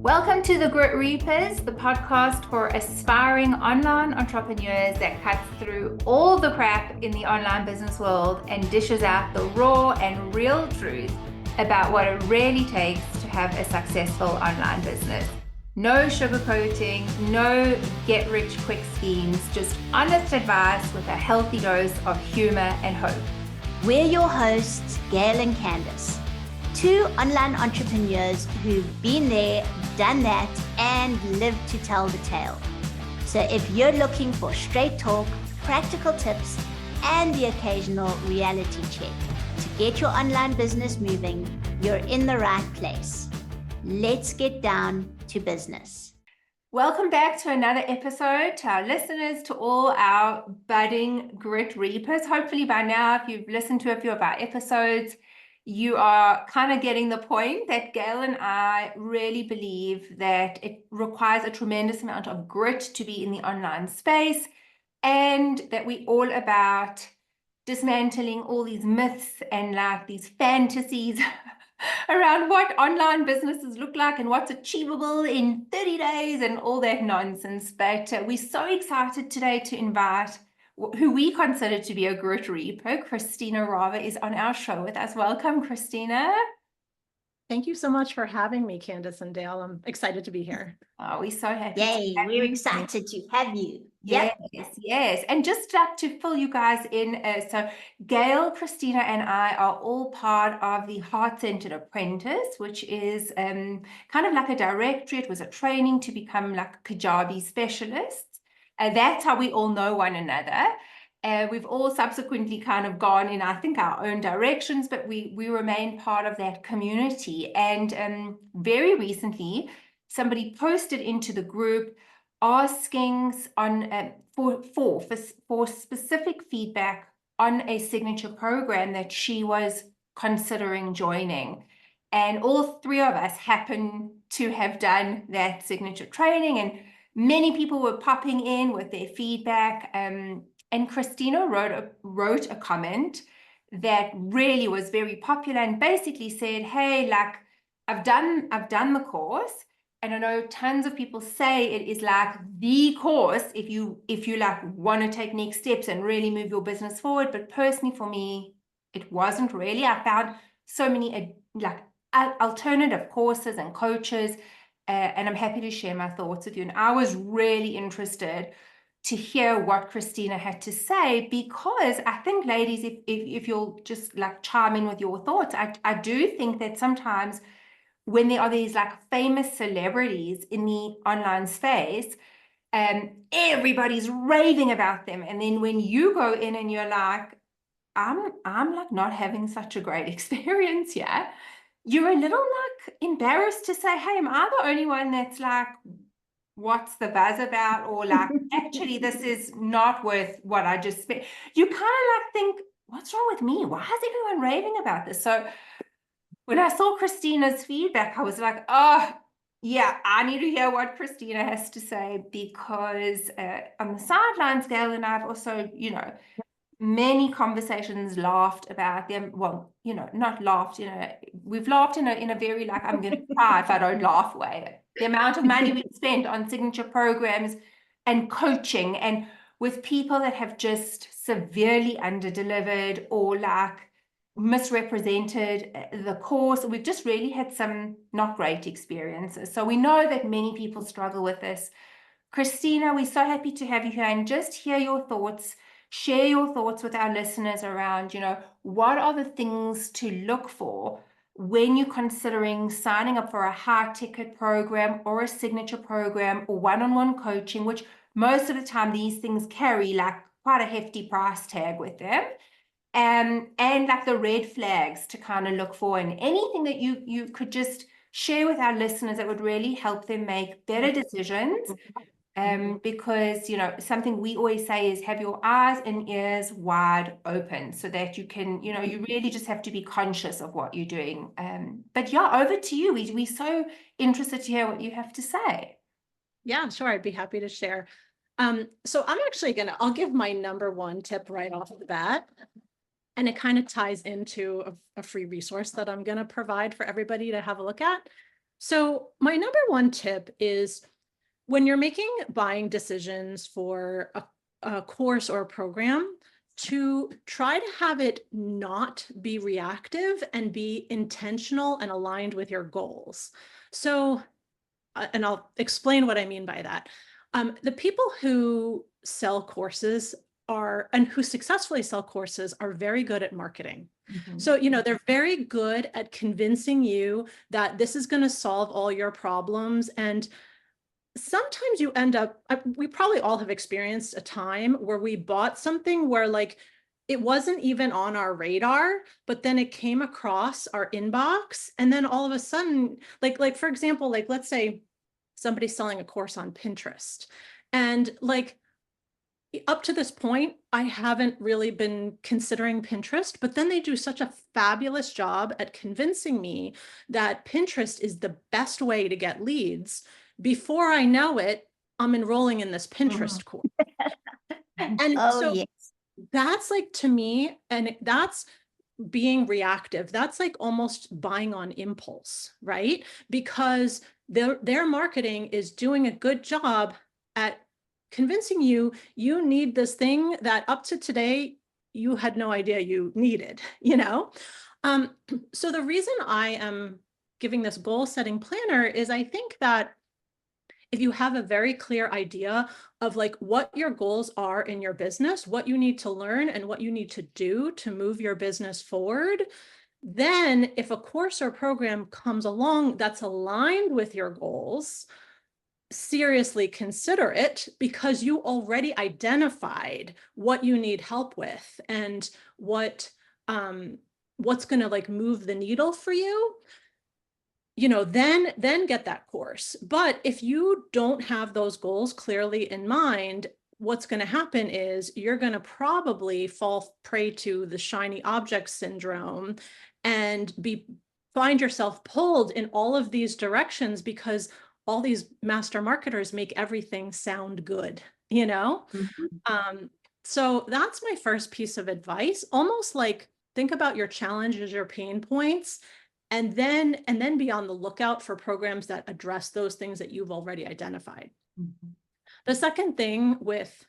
Welcome to the Grit Reapers, the podcast for aspiring online entrepreneurs that cuts through all the crap in the online business world and dishes out the raw and real truth about what it really takes to have a successful online business. No sugarcoating, no get-rich-quick schemes, just honest advice with a healthy dose of humor and hope. We're your hosts, Gail and Candace, two online entrepreneurs who've been there, done that, and lived to tell the tale. So if you're looking for straight talk, practical tips, and the occasional reality check to get your online business moving, you're in the right place. Let's get down to business. Welcome back to another episode, to our listeners, to all our budding Grit Reapers. Hopefully by now, if you've listened to a few of our episodes, you are kind of getting the point that Gail and I really believe that it requires a tremendous amount of grit to be in the online space, and that we're all about dismantling all these myths and like these fantasies around what online businesses look like and what's achievable in 30 days and all that nonsense. But we're so excited today to invite who we consider to be a Grit Reaper. Christina Rava is on our show with us. Welcome, Christina. Thank you so much for having me, Candace and Dale. I'm excited to be here. Oh, we're so happy. Yay, we're excited to have you. Yes. And just to fill you guys in, so Gail, Christina, and I are all part of the Heart-Centered Apprentice, which is kind of like a directory. It was a training to become like Kajabi specialists. That's how we all know one another. We've all subsequently kind of gone in, I think, our own directions, but we remain part of that community. And very recently, somebody posted into the group asking for specific feedback on a signature program that she was considering joining. And all three of us happen to have done that signature training, and many people were popping in with their feedback. And Christina wrote a comment that really was very popular and basically said, hey, like I've done the course, and I know tons of people say it is like the course if you like want to take next steps and really move your business forward. But personally for me, it wasn't really. I found so many like alternative courses and coaches, and I'm happy to share my thoughts with you. And I was really interested to hear what Christina had to say, because I think, ladies, if you'll just like chime in with your thoughts, I do think that sometimes when there are these like famous celebrities in the online space, everybody's raving about them. And then when you go in and you're like, I'm like not having such a great experience here, you're a little like embarrassed to say, hey, am I the only one that's like, what's the buzz about? Or like, actually, this is not worth what I just spent. You kind of like think, what's wrong with me? Why is everyone raving about this? So when I saw Christina's feedback, I was like, oh, yeah, I need to hear what Christina has to say, because on the sidelines, Gail and I have also, many conversations laughed about them. Well, not laughed, we've laughed in a very like, I'm going to cry if I don't laugh way. The amount of money we spent on signature programs and coaching, and with people that have just severely underdelivered or like misrepresented the course. We've just really had some not great experiences. So we know that many people struggle with this. Christina, we're so happy to have you here and just hear your thoughts. Share your thoughts with our listeners around, what are the things to look for when you're considering signing up for a high ticket program or a signature program or one-on-one coaching, which most of the time these things carry like quite a hefty price tag with them. And like the red flags to kind of look for, and anything that you could just share with our listeners that would really help them make better decisions. Because, something we always say is have your eyes and ears wide open so that you can, you really just have to be conscious of what you're doing. But yeah, over to you. We're so interested to hear what you have to say. Yeah, sure. I'd be happy to share. So I'm actually I'll give my number one tip right off the bat. And it kind of ties into a free resource that I'm going to provide for everybody to have a look at. So my number one tip is when you're making buying decisions for a course or a program, to try to have it not be reactive and be intentional and aligned with your goals. So, and I'll explain what I mean by that. The people who sell courses and who successfully sell courses are very good at marketing. So, they're very good at convincing you that this is going to solve all your problems. And sometimes you end up, we probably all have experienced a time where we bought something where like it wasn't even on our radar, but then it came across our inbox. And then all of a sudden, like for example, like let's say somebody's selling a course on Pinterest. And like up to this point, I haven't really been considering Pinterest, but then they do such a fabulous job at convincing me that Pinterest is the best way to get leads. Before I know it, I'm enrolling in this Pinterest course. And Oh, so yes. that's like, to me, and that's being reactive. That's like almost buying on impulse, right? Because their marketing is doing a good job at convincing you need this thing that up to today you had no idea you needed, so the reason I am giving this goal setting planner is I think that if you have a very clear idea of like what your goals are in your business, what you need to learn and what you need to do to move your business forward, then if a course or program comes along that's aligned with your goals, seriously consider it, because you already identified what you need help with and what's going to like move the needle for you. Then get that course. But if you don't have those goals clearly in mind, what's going to happen is you're going to probably fall prey to the shiny object syndrome and find yourself pulled in all of these directions because all these master marketers make everything sound good, So that's my first piece of advice. Almost like think about your challenges, your pain points, and then be on the lookout for programs that address those things that you've already identified. The second thing with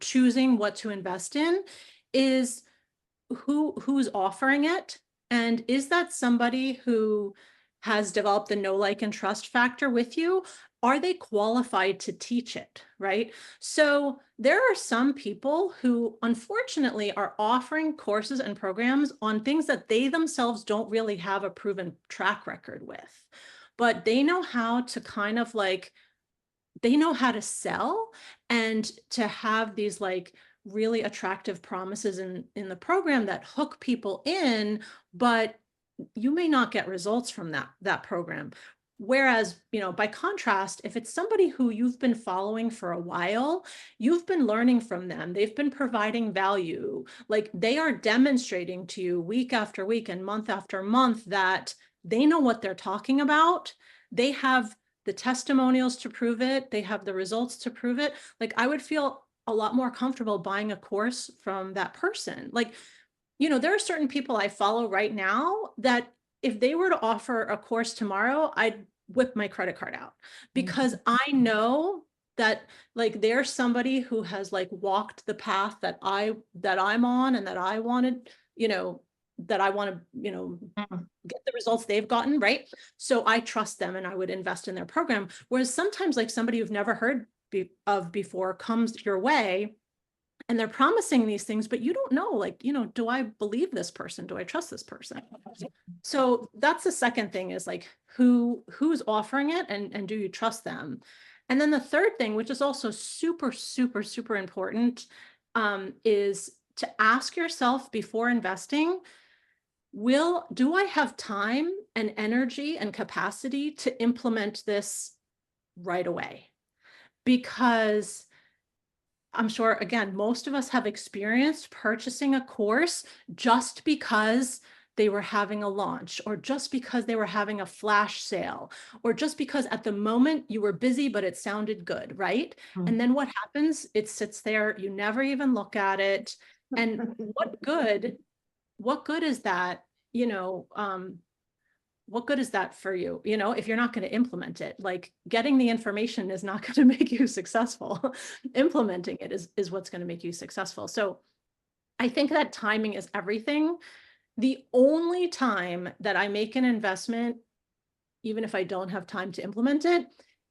choosing what to invest in is who's offering it, and is that somebody who has developed the know, like, and trust factor with you? Are they qualified to teach it, right? So there are some people who unfortunately are offering courses and programs on things that they themselves don't really have a proven track record with, but they know how to kind of like, they know how to sell and to have these like really attractive promises in the program that hook people in, but you may not get results from that program. Whereas, by contrast, if it's somebody who you've been following for a while, you've been learning from them, they've been providing value, like they are demonstrating to you week after week and month after month that they know what they're talking about. They have the testimonials to prove it. They have the results to prove it. Like I would feel a lot more comfortable buying a course from that person. Like, there are certain people I follow right now that if they were to offer a course tomorrow, I'd whip my credit card out, because I know that like there's somebody who has like walked the path that I'm on and that I wanted, that I want to, get the results they've gotten, right? So I trust them and I would invest in their program. Whereas sometimes like somebody you've never heard of before comes your way and they're promising these things, but you don't know, like, do I believe this person? Do I trust this person? So that's the second thing, is like who's offering it and do you trust them? And then the third thing, which is also super, super, super important, is to ask yourself before investing, do I have time and energy and capacity to implement this right away? Because I'm sure, again, most of us have experienced purchasing a course just because they were having a launch, or just because they were having a flash sale, or just because at the moment you were busy, but it sounded good, right? And then what happens? It sits there, you never even look at it. And what good is that, what good is that for you? You know, if you're not going to implement it, like getting the information is not going to make you successful. Implementing it is what's going to make you successful. So I think that timing is everything. The only time that I make an investment, even if I don't have time to implement it,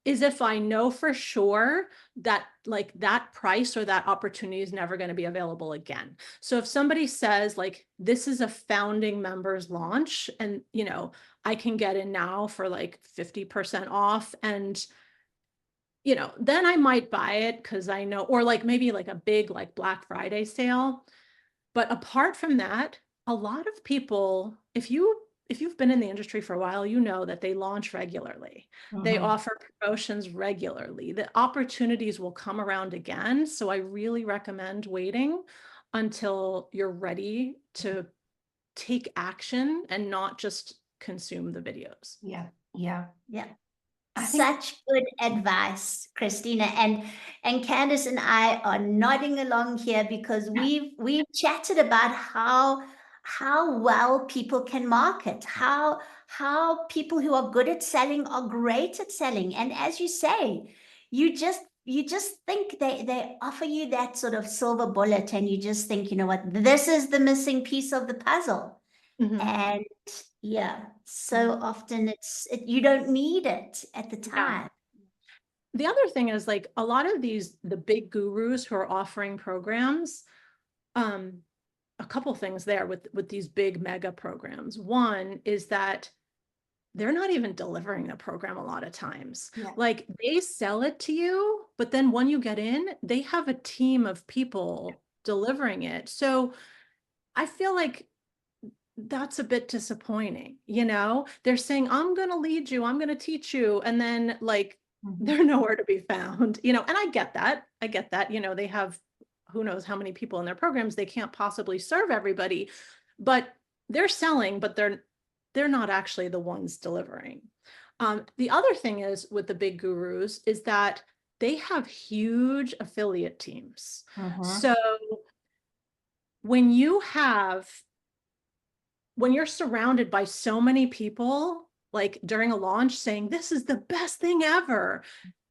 is if I know for sure that like that price or that opportunity is never going to be available again. So if somebody says like, this is a founding members launch and, you know, I can get in now for like 50% off, and, you know, then I might buy it because I know, or like maybe like a big like Black Friday sale. But apart from that, a lot of people, if you've been in the industry for a while, you know that they launch regularly. They offer promotions regularly. The opportunities will come around again. So I really recommend waiting until you're ready to take action and not just consume the videos. Yeah. Yeah. Yeah. I think Such good advice, Christina. And Candace and I are nodding along here because we've chatted about how well people can market, how people who are good at selling are great at selling. And as you say, you just think they offer you that sort of silver bullet, and you just think, you know what, this is the missing piece of the puzzle. Mhm. And yeah, so often you don't need it at the time. The other thing is like a lot of the big gurus who are offering programs, a couple things there with these big mega programs. One is that they're not even delivering the program a lot of times. Yeah. Like they sell it to you, but then when you get in, they have a team of people delivering it. So I feel like that's a bit disappointing. You know, they're saying, I'm going to lead you, I'm going to teach you. And then like, they're nowhere to be found, you know, and I get that, you know, they have who knows how many people in their programs, they can't possibly serve everybody, but they're selling, but they're not actually the ones delivering. The other thing is with the big gurus is that they have huge affiliate teams. So when you're surrounded by so many people, like during a launch saying, this is the best thing ever,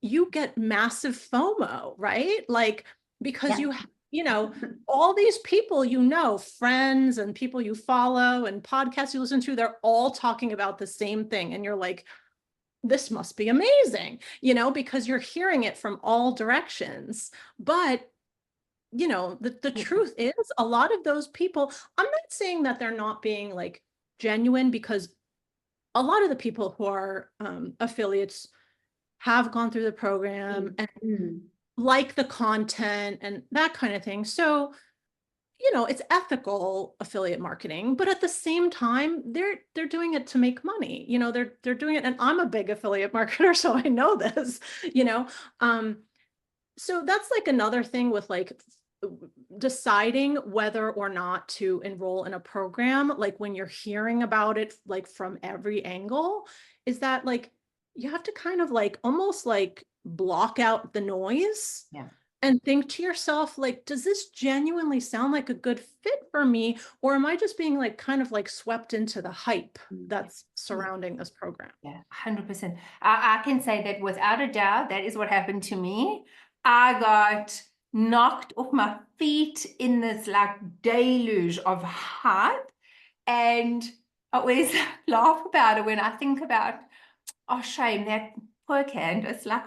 you get massive FOMO, right? Like, because you know, all these people, you know, friends and people you follow and podcasts you listen to, they're all talking about the same thing. And you're like, this must be amazing, you know, because you're hearing it from all directions. But you know, the truth is a lot of those people, I'm not saying that they're not being like genuine, because a lot of the people who are affiliates have gone through the program and like the content and that kind of thing. So, you know, it's ethical affiliate marketing, but at the same time, they're doing it to make money. You know, they're doing it, and I'm a big affiliate marketer, so I know this, you know. So that's like another thing with like deciding whether or not to enroll in a program, like when you're hearing about it, like from every angle, is that like, you have to kind of like, almost like block out the noise and think to yourself, like, does this genuinely sound like a good fit for me? Or am I just being like, kind of like swept into the hype that's surrounding this program? Yeah, 100%. I can say that without a doubt, that is what happened to me. I got knocked off my feet in this like deluge of hype. And I always laugh about it when I think about, oh, shame, that poor Candace, like,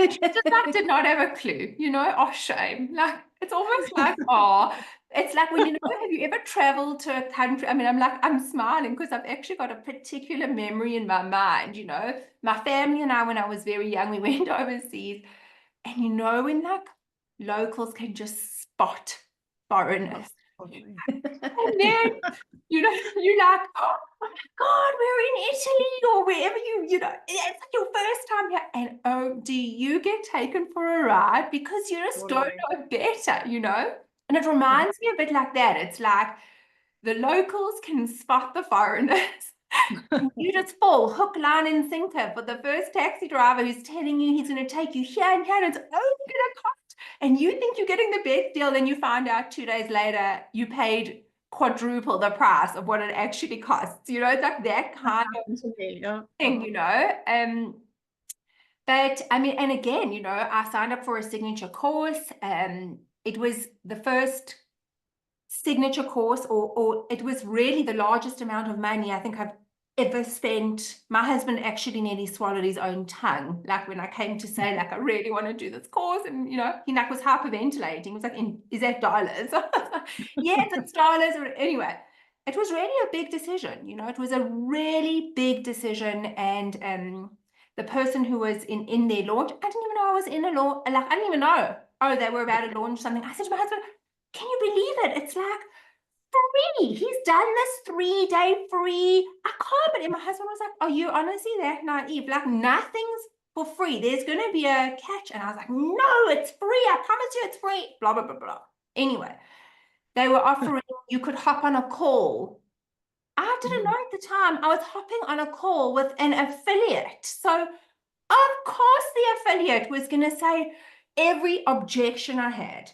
she just like did not have a clue, you know, oh, shame. Like, it's almost like, oh, it's like when, you know, have you ever traveled to a country? I mean, I'm smiling because I've actually got a particular memory in my mind, you know. My family and I, when I was very young, we went overseas. And you know, when like locals can just spot foreigners. And then, you know, you're like, oh my God, we're in Italy or wherever you know, it's like your first time here. And oh, do you get taken for a ride because you just don't know better, you know? And it reminds me a bit like that. It's like the locals can spot the foreigners. You just fall hook, line, and sinker for the first taxi driver who's telling you he's going to take you here and here, and it's only going to cost. And you think you're getting the best deal, then you find out 2 days later you paid quadruple the price of what it actually costs. You know, it's like that kind of Yeah. thing, you know. But I mean, and again, you know, I signed up for a signature course. It was the first signature course, or it was really the largest amount of money I think I've ever spent. My husband actually nearly swallowed his own tongue, like when I came to say, like, I really want to do this course, and you know, he like was hyperventilating. He was like, is that dollars? Yes, it's dollars. Or anyway, it was really a big decision. You know, it was a really big decision, and the person who was in their launch, I didn't even know I was in a launch. Like, I didn't even know. Oh, they were about to launch something. I said to my husband, can you believe it? It's like free. He's done this 3-day free. I can't believe. My husband was like, are you honestly that naive? Like, nothing's for free. There's going to be a catch. And I was like, no, it's free. I promise you it's free. Blah, blah, blah, blah. Anyway, they were offering you could hop on a call. I didn't know at the time. I was hopping on a call with an affiliate. So, of course, the affiliate was going to say every objection I had.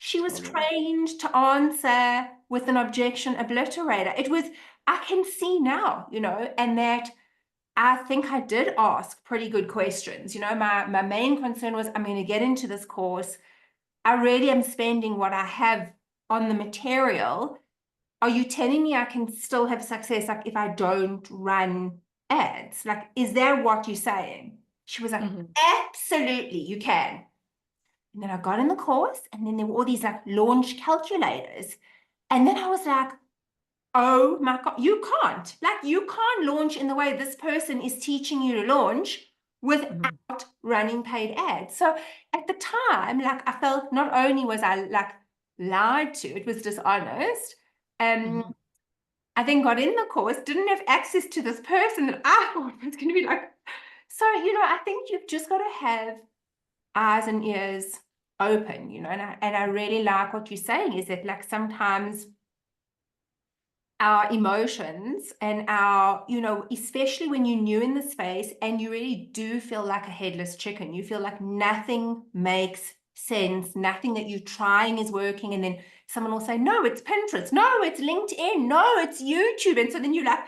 She was trained to answer with an objection obliterator. It was, I can see now, you know, and that I think I did ask pretty good questions. You know, my main concern was, I'm going to get into this course. I really am spending what I have on the material. Are you telling me I can still have success, like, if I don't run ads? Like, is that what you're saying? She was like, absolutely, you can. And then I got in the course, and then there were all these like launch calculators. And then I was like, oh my God, you can't. Like, you can't launch in the way this person is teaching you to launch without running paid ads. So at the time, like, I felt not only was I like lied to, it was dishonest. I then got in the course, didn't have access to this person that I thought was going to be like, so, you know, I think you've just got to have eyes and ears open, you know, and I really like what you're saying, is that like sometimes our emotions and our, you know, especially when you're new in the space and you really do feel like a headless chicken, you feel like nothing makes sense, nothing that you're trying is working, and then someone will say, no, it's Pinterest, no, it's LinkedIn, no, it's YouTube, and so then you're like,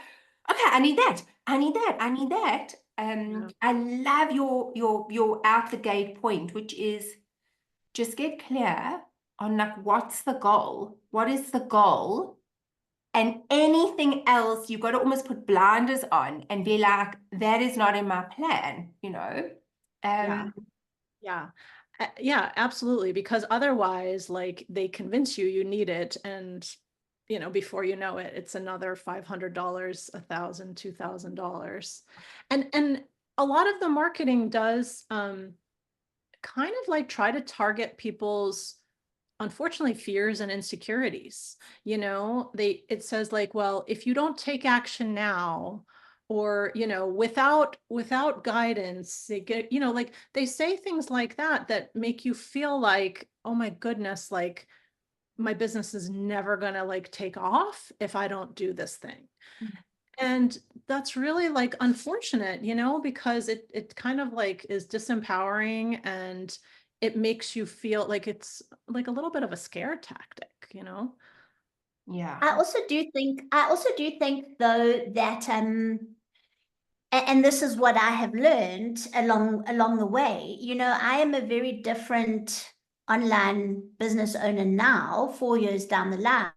okay, I need that, I need that, I need that. I love your out the gate point, which is just get clear on like, what's the goal? What is the goal? And anything else, you've got to almost put blinders on and be like, that is not in my plan, you know? Yeah, absolutely. Because otherwise, like, they convince you you need it, and you know, before you know it, it's another $500, $1,000, $2,000. And a lot of the marketing does kind of like try to target people's, unfortunately, fears and insecurities. You know, it says like, well, if you don't take action now, or, you know, without guidance, they get, you know, like they say things like that make you feel like, oh my goodness, like my business is never gonna like take off if I don't do this thing. And that's really like unfortunate, you know, because it kind of like is disempowering, and it makes you feel like it's like a little bit of a scare tactic, you know? Yeah. I also do think though that and this is what I have learned along the way. You know, I am a very different online business owner now, 4 years down the line,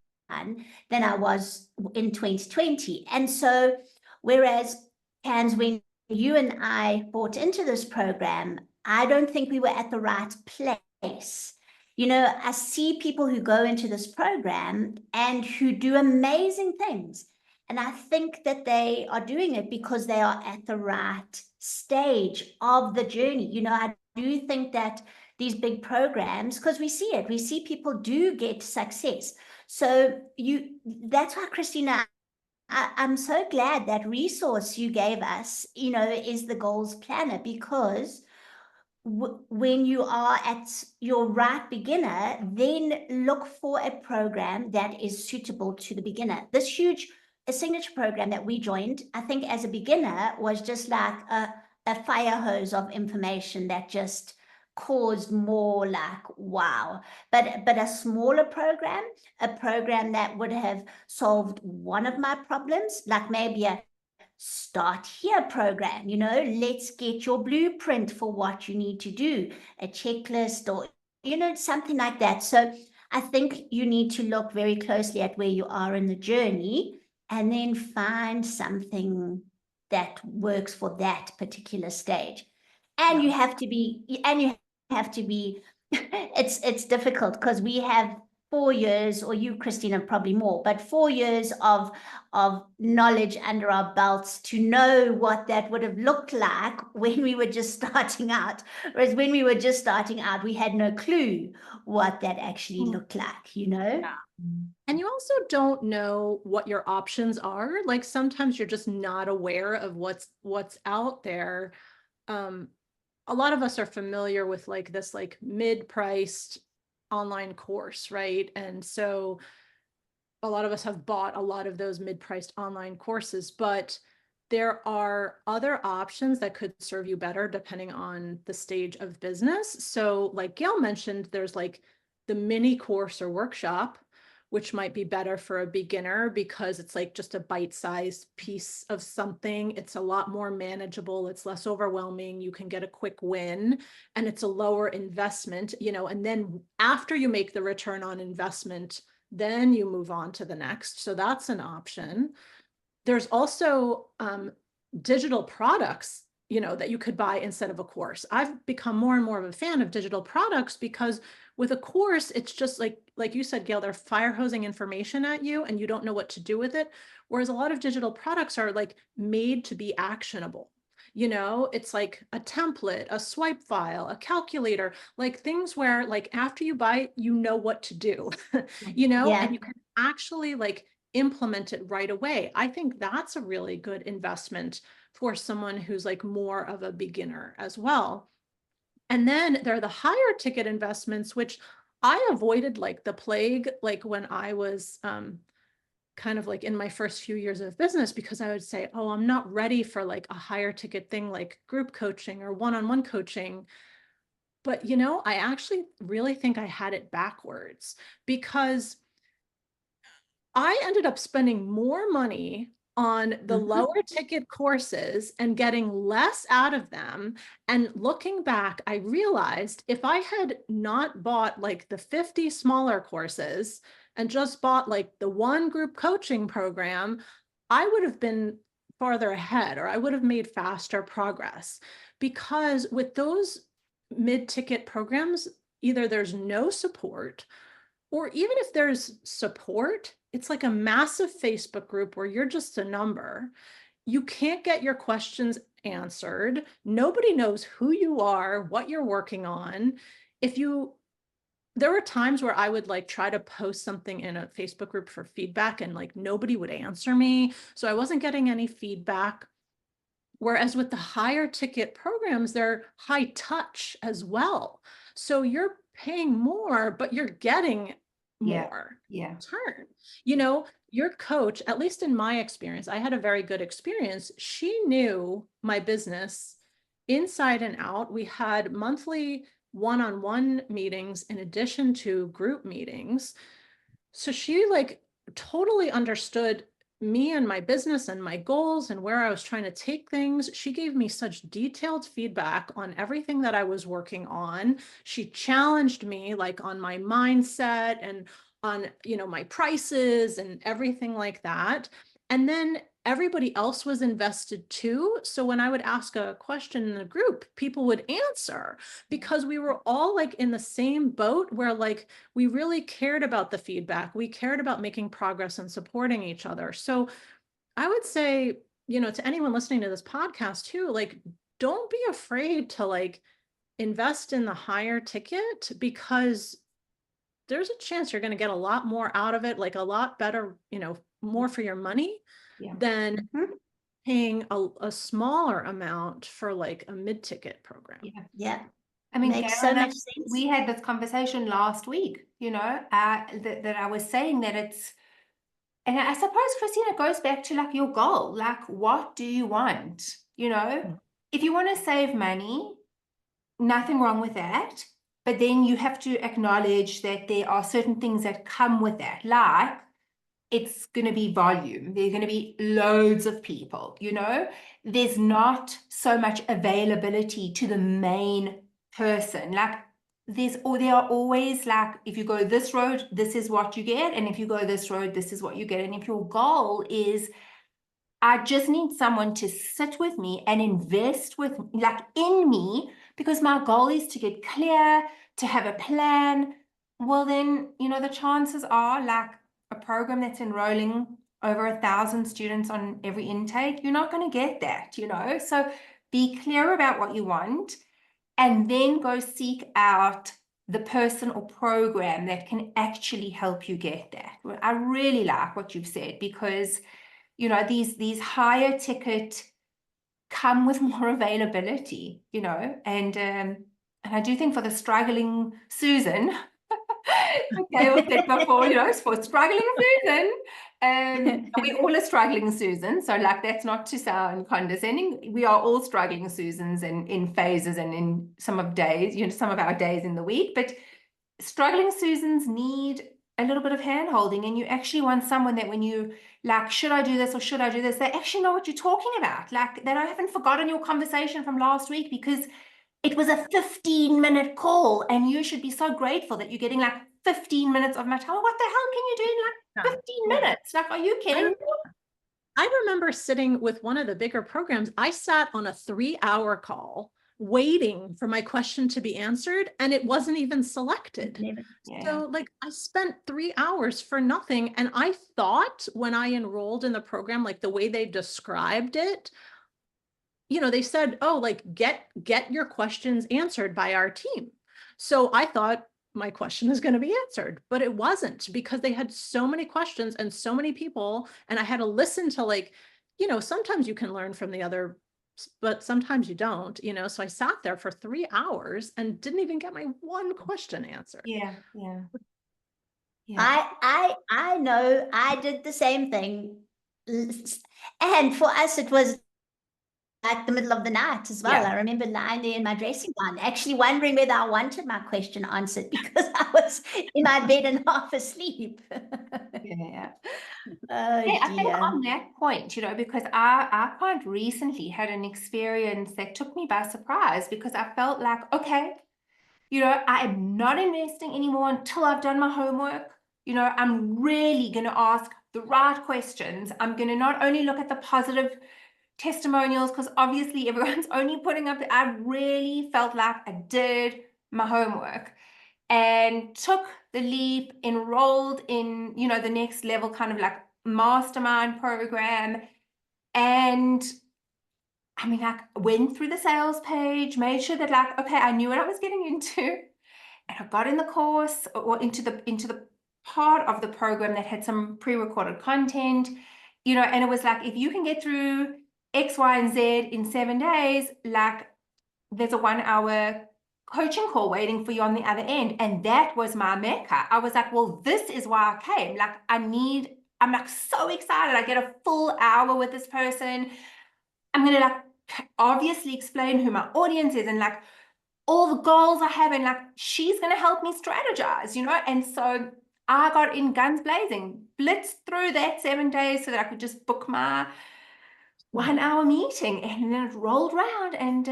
than I was in 2020. And so, whereas, Cans, when you and I bought into this program, I don't think we were at the right place. You know, I see people who go into this program and who do amazing things. And I think that they are doing it because they are at the right stage of the journey. You know, I do think that these big programs, because we see people do get success. So that's why, Christina, I'm so glad that resource you gave us, you know, is the goals planner, because when you are at your right beginner, then look for a program that is suitable to the beginner. This huge signature program that we joined, I think as a beginner, was just like a fire hose of information that just caused more like wow, but a smaller program, a program that would have solved one of my problems, like maybe a start here program, you know, let's get your blueprint for what you need to do, a checklist, or you know, something like that. So I think you need to look very closely at where you are in the journey and then find something that works for that particular stage. And you have to be, it's difficult because we have 4 years, or you, Christina, probably more, but 4 years of knowledge under our belts to know what that would have looked like when we were just starting out. Whereas when we were just starting out, we had no clue what that actually looked like, you know? Yeah. And you also don't know what your options are. Like sometimes you're just not aware of what's out there. A lot of us are familiar with like this like mid-priced online course, right? And so a lot of us have bought a lot of those mid-priced online courses, but there are other options that could serve you better depending on the stage of business. So like Gail mentioned, there's like the mini course or workshop, which might be better for a beginner because it's like just a bite-sized piece of something. It's a lot more manageable. It's less overwhelming. You can get a quick win and it's a lower investment, you know, and then after you make the return on investment, then you move on to the next. So that's an option. There's also digital products, you know, that you could buy instead of a course. I've become more and more of a fan of digital products because with a course, it's just like you said, Gail, they're fire hosing information at you and you don't know what to do with it. Whereas a lot of digital products are like made to be actionable. You know, it's like a template, a swipe file, a calculator, like things where like after you buy it, you know what to do, you know, Yeah. and you can actually like implement it right away. I think that's a really good investment for someone who's like more of a beginner as well. And then there are the higher ticket investments, which I avoided like the plague, like when I was kind of like in my first few years of business, because I would say, oh, I'm not ready for like a higher ticket thing like group coaching or one-on-one coaching. But, you know, I actually really think I had it backwards because I ended up spending more money on the lower ticket courses and getting less out of them. And looking back, I realized if I had not bought like the 50 smaller courses and just bought like the one group coaching program, I would have been farther ahead or I would have made faster progress. Because with those mid-ticket programs, either there's no support, or even if there's support, it's like a massive Facebook group where you're just a number. You can't get your questions answered. Nobody knows who you are, what you're working on. There were times where I would like try to post something in a Facebook group for feedback and like nobody would answer me. So I wasn't getting any feedback. Whereas with the higher ticket programs, they're high touch as well. So you're paying more, but you're getting more return. You know, your coach, at least in my experience, I had a very good experience. She knew my business inside and out. We had monthly one-on-one meetings in addition to group meetings. So she like totally understood me and my business and my goals and where I was trying to take things. She gave me such detailed feedback on everything that I was working on. She challenged me like on my mindset and on, you know, my prices and everything like that. And then everybody else was invested too. So when I would ask a question in the group, people would answer because we were all like in the same boat where like we really cared about the feedback. We cared about making progress and supporting each other. So I would say, you know, to anyone listening to this podcast too, like, don't be afraid to like invest in the higher ticket because there's a chance you're going to get a lot more out of it, like a lot better, you know, more for your money than paying a smaller amount for like a mid-ticket program. Yeah. I mean, Makes Karen, so much sense. we had this conversation last week, you know, that I was saying that it's, and I suppose, Christina, it goes back to like your goal. Like, what do you want? You know, if you want to save money, nothing wrong with that. But then you have to acknowledge that there are certain things that come with that, like it's going to be volume. There are going to be loads of people, there's not so much availability to the main person. Like there are always, like, if you go this road, this is what you get. And if you go this road, this is what you get. And if your goal is, I just need someone to sit with me and invest with, like, in me, because my goal is to get clear, to have a plan, well, then, the chances are, like, a program that's enrolling over 1,000 students on every intake, you're not going to get that, So be clear about what you want, and then go seek out the person or program that can actually help you get that. I really like what you've said, because these higher ticket come with more availability, and I do think for the struggling Susan, okay, I've said before, for struggling Susan, we all are struggling Susan, so, like, that's not to sound condescending. We are all struggling Susans in phases and in some of our days in the week, but struggling Susans need a little bit of hand holding, and you actually want someone that when you, like, should I do this or should I do this, they actually know what you're talking about. Like, they haven't forgotten your conversation from last week, because it was a 15-minute call, and you should be so grateful that you're getting, like, 15 minutes of my time. What the hell can you do in, like, 15 minutes? Like, are you kidding me? I remember sitting with one of the bigger programs. I sat on a 3-hour call waiting for my question to be answered, and it wasn't even selected. Yeah. So, like, I spent 3 hours for nothing. And I thought when I enrolled in the program, like, the way they described it, they said, oh, like, get your questions answered by our team. So I thought my question is going to be answered, but it wasn't, because they had so many questions and so many people, and I had to listen to, like, sometimes you can learn from the other, but sometimes you don't, so I sat there for 3 hours and didn't even get my one question answered. Yeah. I know I did the same thing. And for us, it was like the middle of the night as well. Yeah. I remember lying there in my dressing gown, actually wondering whether I wanted my question answered, because I was in my bed and half asleep. Yeah. Oh, Hey, I think dear. on that point, because I quite recently had an experience that took me by surprise, because I felt like, okay, I am not investing anymore until I've done my homework. I'm really going to ask the right questions. I'm going to not only look at the positive testimonials, because obviously everyone's only putting up, I really felt like I did my homework and took the leap, enrolled in, the next level kind of like mastermind program. And I mean, like, went through the sales page, made sure that, like, okay, I knew what I was getting into, and I got in the course, or into the part of the program that had some pre-recorded content, and it was like, if you can get through X, Y, and Z in 7 days, like, there's a 1-hour coaching call waiting for you on the other end. And that was my mecca. I was like, well, this is why I came. Like, I'm like so excited. I get a full hour with this person. I'm going to, like, obviously explain who my audience is and, like, all the goals I have, and, like, she's going to help me strategize, and so I got in guns blazing, blitzed through that 7 days so that I could just book my 1-hour meeting, and then it rolled around, and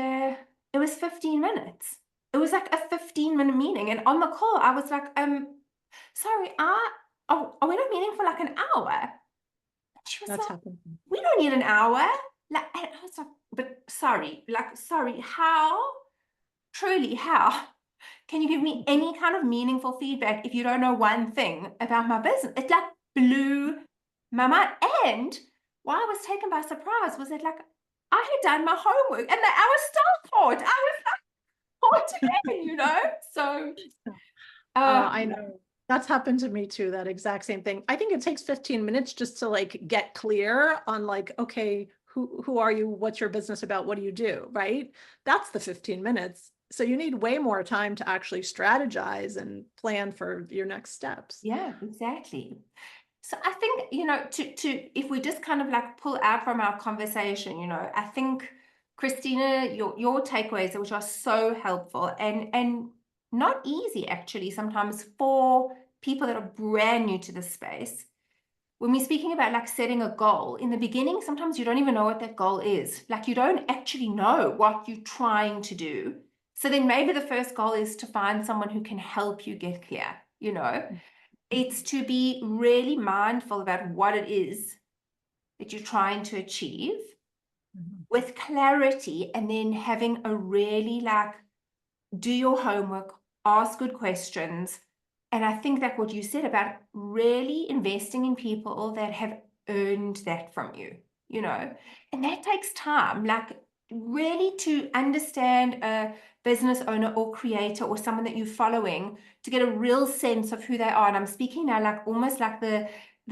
it was 15 minutes. It was like a 15-minute meeting, and on the call I was like, sorry, are we not meeting for like an hour? And she was That's like, happened. we don't need an hour. Like, and I was like, but sorry, how? Truly, how can you give me any kind of meaningful feedback if you don't know one thing about my business? It, like, blew my mind. And why I was taken by surprise was that, like, I had done my homework and the hour still caught. I was like, caught again, So I know. That's happened to me too, that exact same thing. I think it takes 15 minutes just to, like, get clear on, like, okay, who are you? What's your business about? What do you do? Right? That's the 15 minutes. So you need way more time to actually strategize and plan for your next steps. Yeah, exactly. So I think, to if we just kind of, like, pull out from our conversation, I think Christina, your takeaways, which are so helpful and not easy actually sometimes for people that are brand new to the space. When we're speaking about like setting a goal, in the beginning, sometimes you don't even know what that goal is. Like you don't actually know what you're trying to do. So then maybe the first goal is to find someone who can help you get clear, you know? It's to be really mindful about what it is that you're trying to achieve with clarity, and then having a really like do your homework, ask good questions. And I think that what you said about really investing in people that have earned that from you, you know, and that takes time, like really to understand a business owner or creator or someone that you're following to get a real sense of who they are. And I'm speaking now like almost like the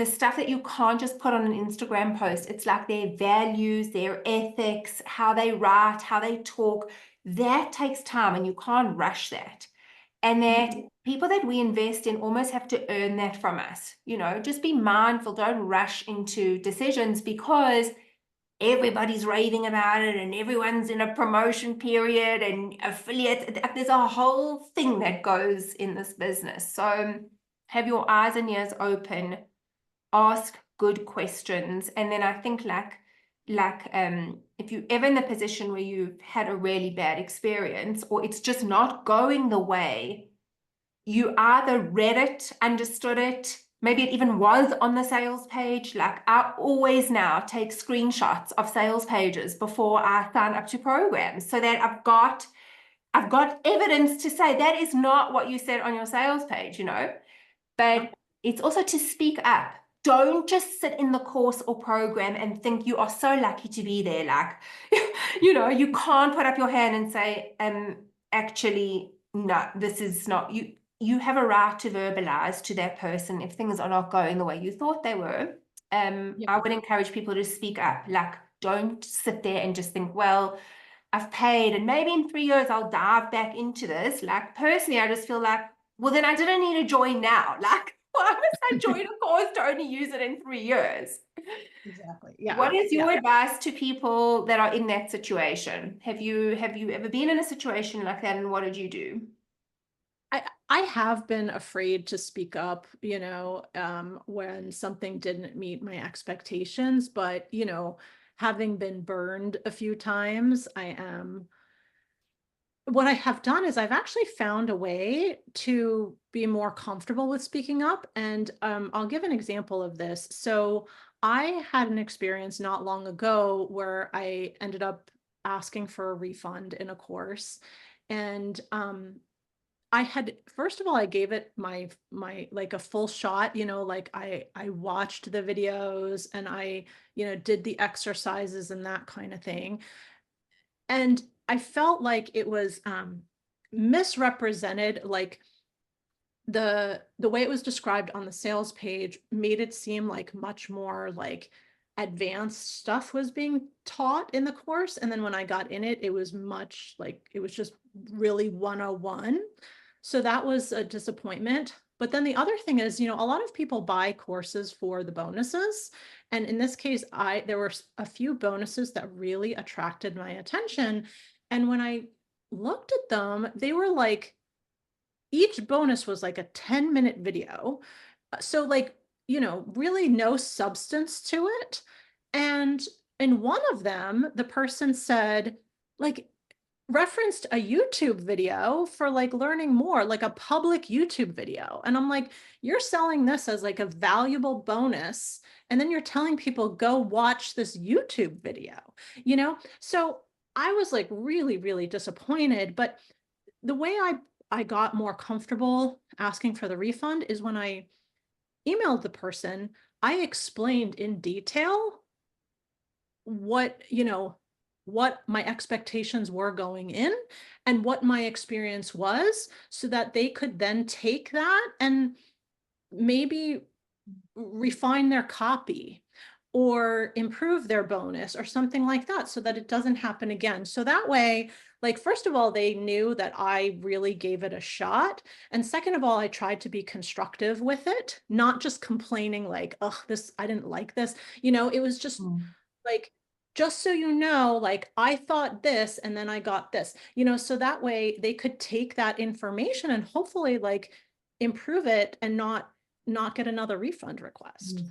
stuff that you can't just put on an Instagram post. It's like their values, their ethics, how they write, how they talk. That takes time and you can't rush that. And that people that we invest in almost have to earn that from us. You know, just be mindful, don't rush into decisions because everybody's raving about it and everyone's in a promotion period and affiliate. There's a whole thing that goes in this business. So have your eyes and ears open, ask good questions. And then I think if you're ever in the position where you've had a really bad experience or it's just not going the way, you either read it, understood it, maybe it even was on the sales page. Like I always now take screenshots of sales pages before I sign up to programs so that I've got evidence to say that is not what you said on your sales page, you know. But it's also to speak up. Don't just sit in the course or program and think you are so lucky to be there. Like, you know, you can't put up your hand and say, actually, no, this is not you. You have a right to verbalize to that person if things are not going the way you thought they were. I would encourage people to speak up. Like, don't sit there and just think, well, I've paid and maybe in 3 years I'll dive back into this. Like, personally, I just feel like, well, then I didn't need to join now. Like, why must I join a course to only use it in 3 years? Exactly. Yeah. What is your advice to people that are in that situation? Have you ever been in a situation like that, and what did you do? I have been afraid to speak up, you know, when something didn't meet my expectations, but, you know, having been burned a few times, what I have done is I've actually found a way to be more comfortable with speaking up. And I'll give an example of this. So I had an experience not long ago where I ended up asking for a refund in a course. And I had, first of all, I gave it my like a full shot, you know, like I watched the videos and I, you know, did the exercises and that kind of thing. And I felt like it was misrepresented, like the way it was described on the sales page made it seem like much more like advanced stuff was being taught in the course. And then when I got in it, it was much like, it was just really 101. So that was a disappointment. But then the other thing is, you know, a lot of people buy courses for the bonuses. And in this case, there were a few bonuses that really attracted my attention. And when I looked at them, they were like, each bonus was like a 10-minute video. So like, you know, really no substance to it. And in one of them, the person said, like, referenced a YouTube video for like learning more, like a public YouTube video. And I'm like, you're selling this as like a valuable bonus. And then you're telling people, go watch this YouTube video, you know? So I was like really, really disappointed. But the way I got more comfortable asking for the refund is when I emailed the person, I explained in detail what, you know, what my expectations were going in and what my experience was, so that they could then take that and maybe refine their copy or improve their bonus or something like that, so that it doesn't happen again. So that way, like, first of all, they knew that I really gave it a shot. And second of all, I tried to be constructive with it, not just complaining like, oh, this, I didn't like this. You know, it was just like, just so you know, like I thought this and then I got this, so that way they could take that information and hopefully like improve it and not get another refund request.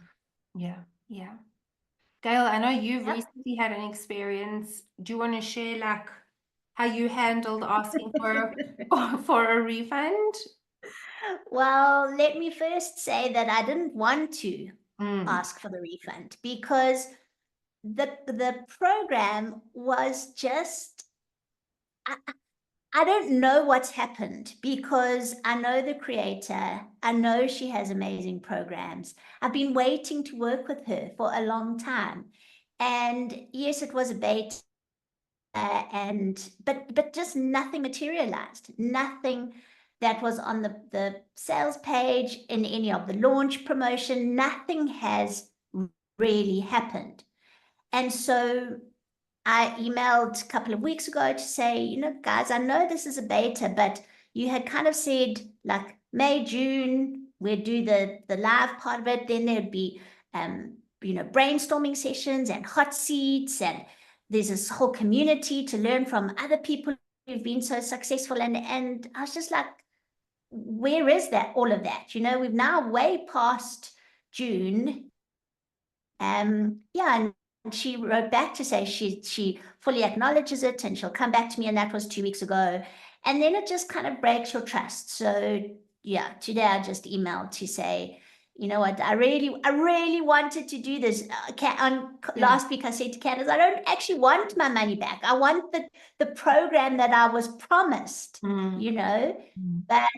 Yeah, yeah. Gail, I know you've Yep. recently had an experience. Do you want to share like how you handled asking for for a refund? Well, let me first say that I didn't want to Mm, ask for the refund because the program was just I don't know what's happened because I know the creator. I know she has amazing programs. I've been waiting to work with her for a long time. And yes, it was a beta, but just nothing materialized. Nothing that was on the sales page in any of the launch promotion. Nothing has really happened. And so I emailed a couple of weeks ago to say, guys, I know this is a beta, but you had kind of said like May, June, we'd do the live part of it. Then there'd be, brainstorming sessions and hot seats. And there's this whole community to learn from other people who've been so successful. And I was just like, where is that, all of that? We've now way past June. Yeah, and she wrote back to say she fully acknowledges it and she'll come back to me, and that was 2 weeks ago. And then it just kind of breaks your trust. So yeah, today I just emailed to say, you know what, I really wanted to do this. Last week I said to Candace, I don't actually want my money back. I want the program that I was promised, but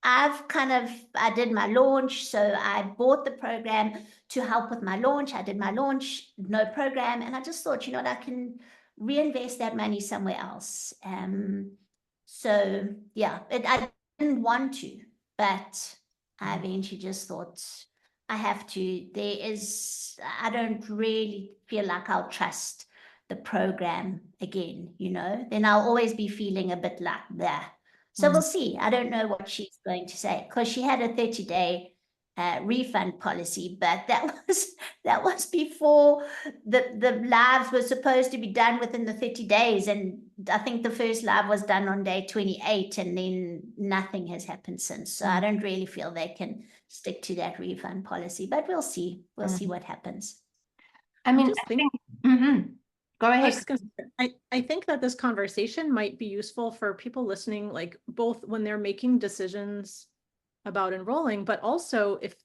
I did my launch, so I bought the program to help with my launch. I did my launch, no program, and I just thought, I can reinvest that money somewhere else. So yeah, I didn't want to, but I eventually just thought I have to. I don't really feel like I'll trust the program again, then I'll always be feeling a bit like that. So we'll see. I don't know what she's going to say because she had a 30-day refund policy, but that was before the lives were supposed to be done within the 30 days. And I think the first live was done on day 28, and then nothing has happened since. So I don't really feel they can stick to that refund policy, but we'll see. We'll see what happens. I mean, just I think, go I ahead. was just gonna say, I think that this conversation might be useful for people listening, like both when they're making decisions about enrolling, but also if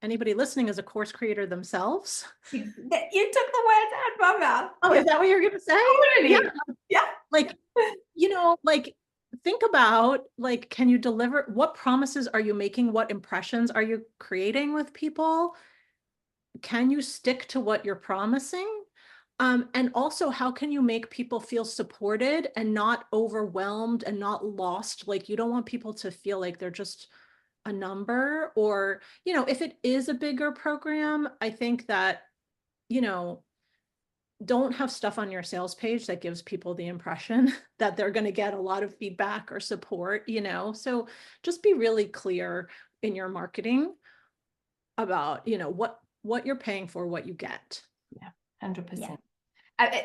anybody listening is a course creator themselves. You took the words out of my mouth. Oh, is that what you're gonna say? Totally. Yeah. Like, like think about like, can you deliver? What promises are you making? What impressions are you creating with people? Can you stick to what you're promising? And also, how can you make people feel supported and not overwhelmed and not lost? Like, you don't want people to feel like they're just a number, or, if it is a bigger program, I think that, don't have stuff on your sales page that gives people the impression that they're going to get a lot of feedback or support, so just be really clear in your marketing about, what you're paying for, what you get. Yeah, 100%.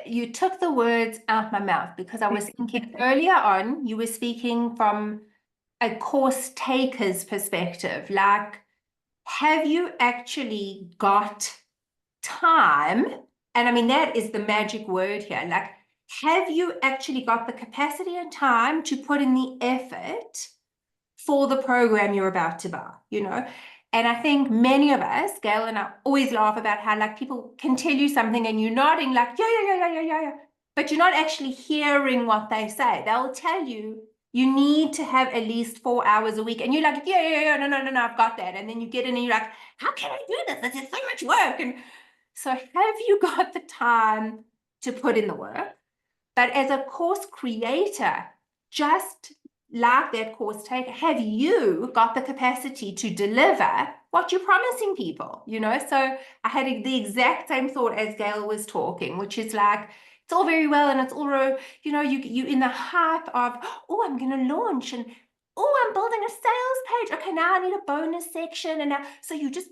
You took the words out my mouth because I was thinking earlier on, you were speaking from a course taker's perspective. Like, have you actually got time? And I mean, that is the magic word here. Like, have you actually got the capacity and time to put in the effort for the program you're about to buy, And I think many of us, Gail and I, always laugh about how like people can tell you something and you're nodding like, yeah, but you're not actually hearing what they say. They'll tell you, you need to have at least 4 hours a week. And you're like, yeah, no, I've got that. And then you get in and you're like, how can I do this? This is so much work. And so have you got the time to put in the work? But as a course creator, just like that course taker, have you got the capacity to deliver what you're promising people? So I had the exact same thought as Gail was talking, which is like, it's all very well and it's all, you in the hype of, oh, I'm going to launch and, oh, I'm building a sales page. Okay, now I need a bonus section. And now, so you just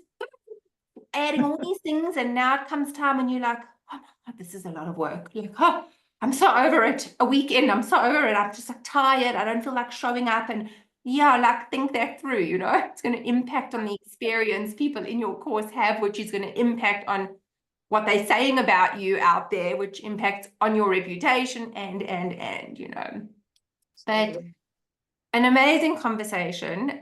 adding all these things, and now it comes time and you're like, oh my God, this is a lot of work. Like, oh, I'm so over it. A week in, I'm so over it. I'm just like tired. I don't feel like showing up. And yeah, like think that through, you know, it's going to impact on the experience people in your course have, which is going to impact on what they're saying about you out there, which impacts on your reputation and, you know. But an amazing conversation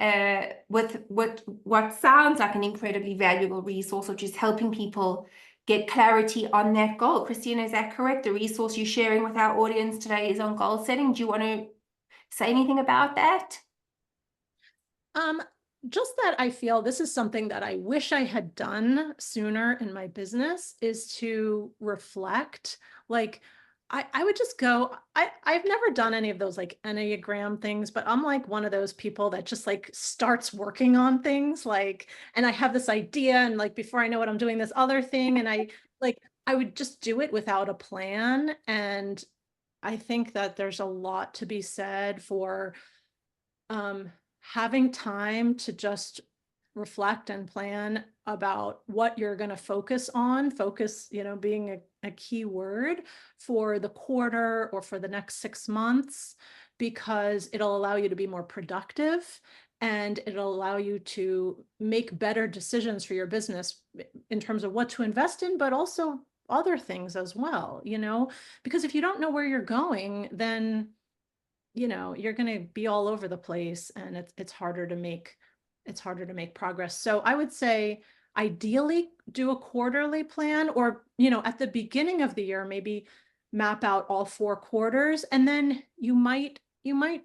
with what sounds like an incredibly valuable resource, which is helping people get clarity on that goal. Christina, is that correct? The resource you're sharing with our audience today is on goal setting. Do you want to say anything about that? Just that I feel this is something that I wish I had done sooner in my business, is to reflect. Like, I would just go, I've never done any of those like Enneagram things, but I'm like one of those people that just like starts working on things, like, and I have this idea, and like before I know it, I'm doing this other thing, and I would just do it without a plan. And I think that there's a lot to be said for having time to just reflect and plan about what you're going to focus on. Focus, you know, being a key word for the quarter or for the next 6 months, because it'll allow you to be more productive, and it'll allow you to make better decisions for your business in terms of what to invest in, but also other things as well, you know, because if you don't know where you're going, then you know, you're going to be all over the place, and it's harder to make progress. So I would say ideally do a quarterly plan, or, you know, at the beginning of the year, maybe map out all 4 quarters, and then you might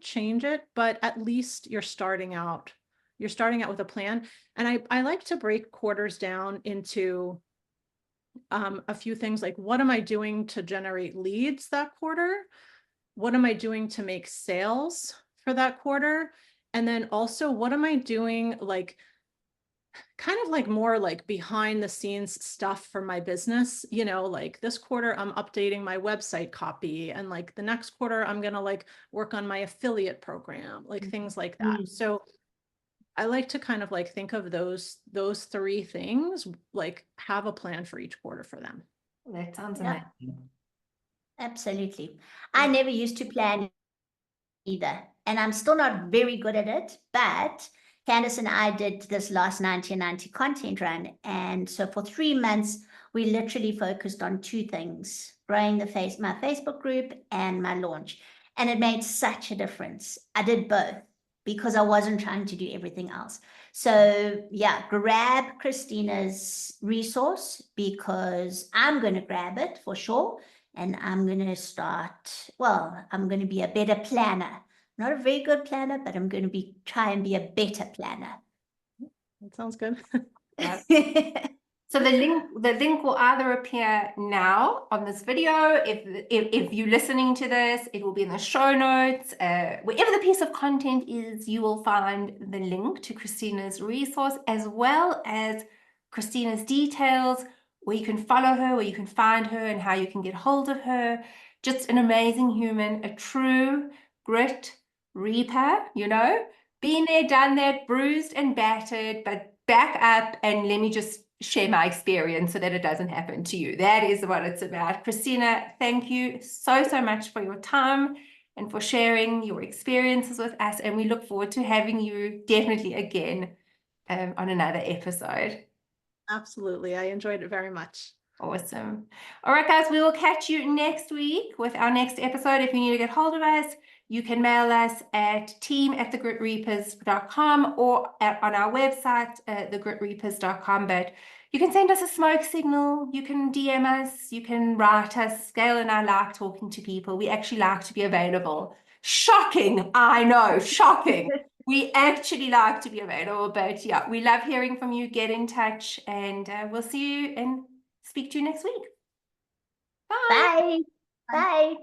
change it, but at least you're starting out with a plan. And I like to break quarters down into a few things, like what am I doing to generate leads that quarter? What am I doing to make sales for that quarter? And then also, what am I doing, like, kind of like more like behind the scenes stuff for my business? You know, like this quarter, I'm updating my website copy. And like the next quarter, I'm going to like work on my affiliate program, like things like that. So I like to kind of like think of those 3 things, like have a plan for each quarter for them. That sounds Yeah. amazing. Absolutely. I never used to plan either, and I'm still not very good at it, but Candace and I did this last 90 content run, and so for 3 months we literally focused on 2 things: growing my Facebook group and my launch, and it made such a difference. I did both because I wasn't trying to do everything else. So yeah, grab Christina's resource, because I'm going to grab it for sure. And I'm going to start, well, I'm going to be a better planner. Not a very good planner, but I'm going to try and be a better planner. That sounds good. Yeah. So the link will either appear now on this video. If you're listening to this, it will be in the show notes. Wherever the piece of content is, you will find the link to Christina's resource, as well as Christina's details, where you can follow her, where you can find her, and how you can get hold of her. Just an amazing human, a true grit reaper, you know, been there, done that, bruised and battered, but back up, and let me just share my experience so that it doesn't happen to you. That is what it's about. Christina, thank you so much for your time and for sharing your experiences with us. And we look forward to having you definitely again on another episode. Absolutely. I enjoyed it very much. Awesome. All right, guys, we will catch you next week with our next episode. If you need to get hold of us, you can mail us at team@thegritreapers.com or on our website, thegritreapers.com. But you can send us a smoke signal. You can DM us. You can write us. Gail and I like talking to people. We actually like to be available. Shocking. I know. Shocking. We actually like to be available. But yeah, we love hearing from you. Get in touch, and we'll see you and speak to you next week. Bye. Bye. Bye.